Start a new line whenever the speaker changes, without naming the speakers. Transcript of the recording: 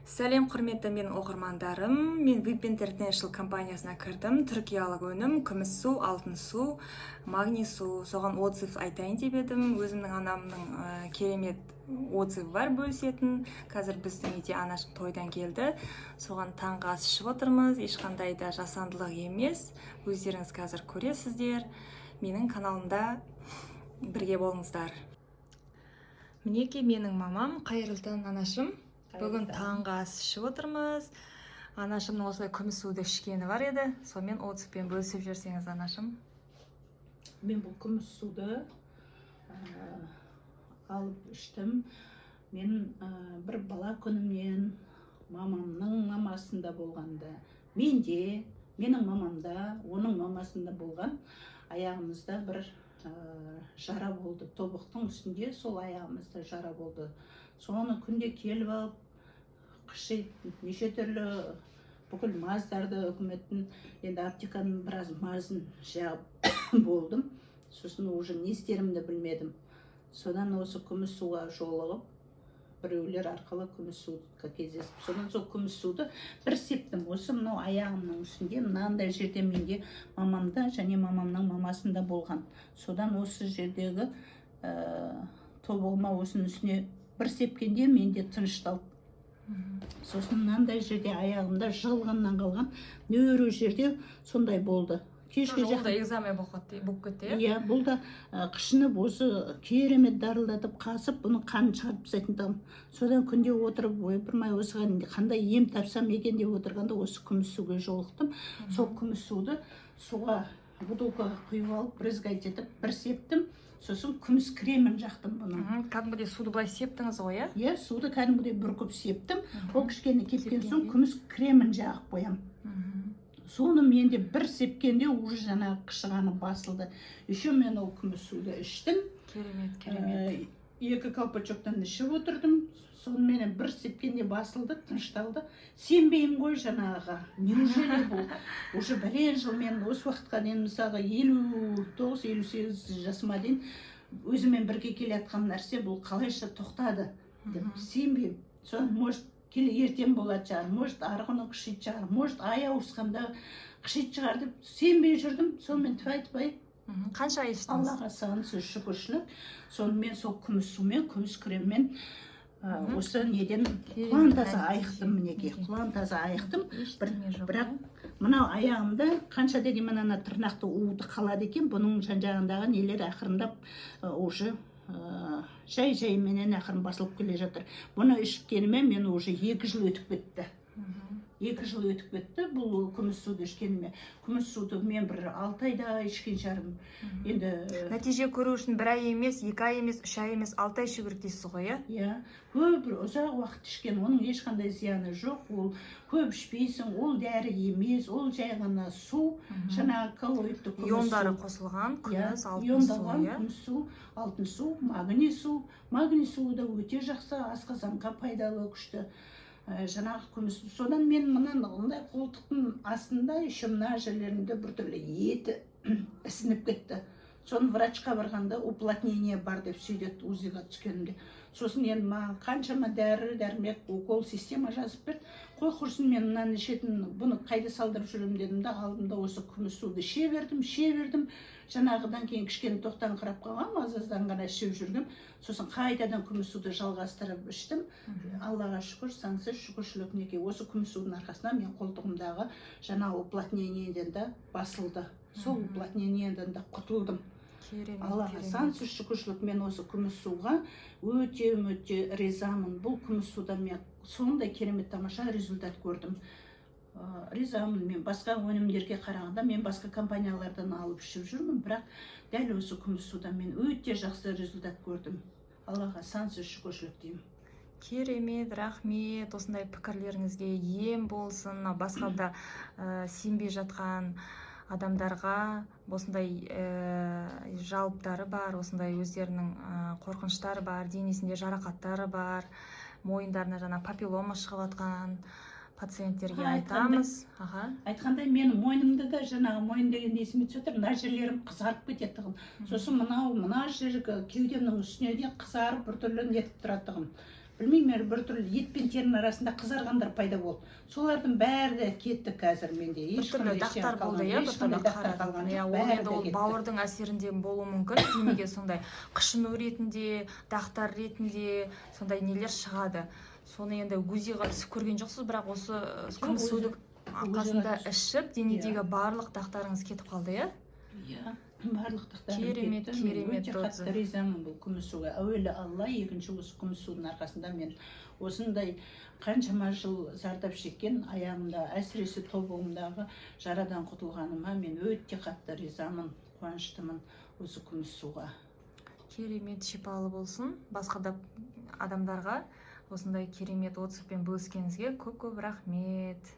Сәлем құрметті менің оқырмандарым. Мен VIP International компаниясына кірдім. Түркиялық өнім, күміс су, алтын су, магний су. Соған отзыв айтайын деп едім. Өзімнің анамның керемет отзывы бар бөлісетін. Қазір біздің үйде анашым тойдан келді. Соған таңғы ас ішіп отырмыз. Ешқандай да жасандылық емес. Өздеріңіз қазір көресіздер. Менің каналымда бірге болыңыздар. Мінеки менің мамам, қайырлы таң анашым. Бүгін таңғы ас ішіп отырмыз. Анашымның осылай күміс суды ішкені бар еді. Сонымен отзывпен бөлісіп жүрсеңіз, анашым.
Мен бұл күміс суды алып іштім. Мен бір бала күнімнен мамамның мамасында болғанда, менде, менің мамамда, оның мамасында болған аяғымызда бір жара болды. Тобықтың үстінде сол аяғымызда жара болды. Соны күнде келіп алып, қыши неше түрлі бүкіл маздарды үкіметтің, енді аптеканың біраз мазын жағып болдым. Сосын уже не істерімді білмедім. Содан осы күміс суға жолығып, біреулер арқылы күміс суға кездесіп, содан сол күміс суды бір септім. Осы мынау аяғымның үстінде, мынандай жерде менде мамамда және мамамның мамасында болған. Содан осы жердегі тобылма осының үстіне бір сепкенде менде тынышталып. Сосын мынандай жерде аяғымда жығылғаннан қалған нөре жерде сондай болды.
Кешке жақын экзамен болып кетті,
иә? Бұл да қышынып осы керемет дарылдатып қасып, бұны қанын шығарып тастайтын тұғым. Содан күнде отырып, ойпырмай осыған қандай ем тапсам екен деп отырғанда осы күміс суға жолықтым. Сол күміс суды суға бутылкаға құйып алып, брызгать етіп, бір септім. Сосын күміс кремін жақтым бұны.
Кәдімгідей суды былай септіңіз ғой, иә?
Иә, суды кәдімгідей бүркіп септім. Ол кішкене кепкен соң күміс кремін жағып қоям. Соны менде бір сепкенде уже жаңағы қышығаны басылды. Еще мен ол күміс суды іштім.
Керемет, керемет.
Екі колпачоктан ішіп отырдым. Сонымен бір сепкенде басылды, тынышталды. Сенбеймін ғой жаңағыға. Неужели бұл? Уже бәлен жыл мен осы уақытқа дейін мысалға 59-58 жасыма дейін өзімен бірге келе жатқан нәрсе бұл қалайша тоқтады деп сенбеймін. Соны может ертең болады шығар, может арғыны қышит шығар, может ай ауысқанда қышит шығар деп сенбей жүрдім. Сонымен тфай-тфай.
Қанша іштіңіз?
Аллаға сағынсыз шүкіршілік. Сонымен сол күміс сумен, күміс креммен осы неден құлан таза айықтым, мінеке. Құлан таза айықтым. Бірақ мынау аяғымда қанша деген мына тырнақты уыты қалады екен, бұның жан-жағындағы нелер ақырындап уже жай менен ақырын басылып келе жатыр. Бұны ішкеніме мен уже 2 жыл өтіп кетті. 2 жыл өтіп кетті бұл күміс суды ішкеніме. Күміс суды мен бір 6 айда ішкен жарым. Енді
нәтиже көру үшін 1 ай емес, 2 ай емес, 3 ай емес, 6 ай ішу керек дейсіз ғой, иә?
Иә, көп ұзақ уақыт ішкен, оның ешқандай зияны жоқ. Ол көп ішпейсің, ол дәрі емес, ол жай ғана су, жаңағы коллоидты күміс су.
Иондары қосылған күміс, алтын су,
иондалған күміс су, алтын су, магний су. Магний суы да өте жақсы, асқазанға пайдалы, күшті. Жаңағы күміс. Содан мен мынандай қолтықтың астында еще мына жерлерінде біртүрлі еті ісініп кетті. Соны врачқа барғанда уплотнение бар деп сөйдетті УЗИға түскенімде. Сосын енді маған қаншама дәрі, дәрмек, укол система жазып берді. Қой құрсын мен мынаны ішетін, бұны қайда салдырып жүрем дедім де, алдым да осы күміс суды іше бердім. Жаңағыдан кейін кішкене тоқтаңқырап қалғам, азаздан ғана ішіп жүргем. Сосын қайтадан күміс суды жалғастырып іштім. Аллаға шүкір, сансыз шүкіршілік неке. Осы күміс судың арқасынан мен қолтығымдағы жаңа уплотнениеден де басылды. Сол уплотнениеден де құтылдым. Аллаға сансыз шүкіршілік. Мен осы күміс суға өте ризамын. Бұл күміс судан мен сондай керемет тамаша результат көрдім. Ризамын. Мен басқа өнімдерге қарағанда мен басқа компаниялардан алып ішіп жүрмін, бірақ дәл осы күміс судан мен өте жақсы результат көрдім. Аллаға сансыз шүкіршілік деймін.
Керемет, рахмет. Осындай пікірлеріңізге ем болсын. Басқа да сенбей жатқан адамдарға осындай жалыптары бар, осындай өздерінің қорқыныштары бар, денесінде жарақаттары бар, мойындарына жаңа папиллома шығып жатқан пациенттерге айтамыз.
Айтқандай менің мойнымда да жаңағы мойын деген есіме түсіп отыр, мына жерлерім қызарып кетеді. Сосын мына жергі кеудемнің үстіне де қызарып біртүрлі нетіп тұратығым. білмеймін біртүрлі ет пен терінің арасында қызарғандар пайда болды. Солардың бәрі де кетті қазір менде.
Біртүрлі дақтар болды, иә, біртүрлі
қалған.
иә, ол енді ол бауырдың әсерінде болуы мүмкін. Денеге сондай қышыну ретінде, дақтар ретінде сондай нелер шығады. Соны енді УЗИ-ға түсіп көрген жоқсыз, бірақ осы күміс судың арқасында ішіп, денедегі барлық дақтарыңыз кетіп қалды, иә?
Иә, барлық дақтарым
Керемет,
кетті. Мен
керемет
өте қатты ризамын бұл күміс суға. Әуелі Алла, екінші осы күміс судың арқасында мен осындай қаншама жыл зардап шеккен аяғымда, әсіресе тобығымдағы жарадан құтылғаныма мен өте қатты ризамын, қуаныштымын осы күміс суға.
Керемет, шипалы болсын. Басқа да адамдарға осындай керемет отзывпен бөліскеніңізге көп-көп рахмет.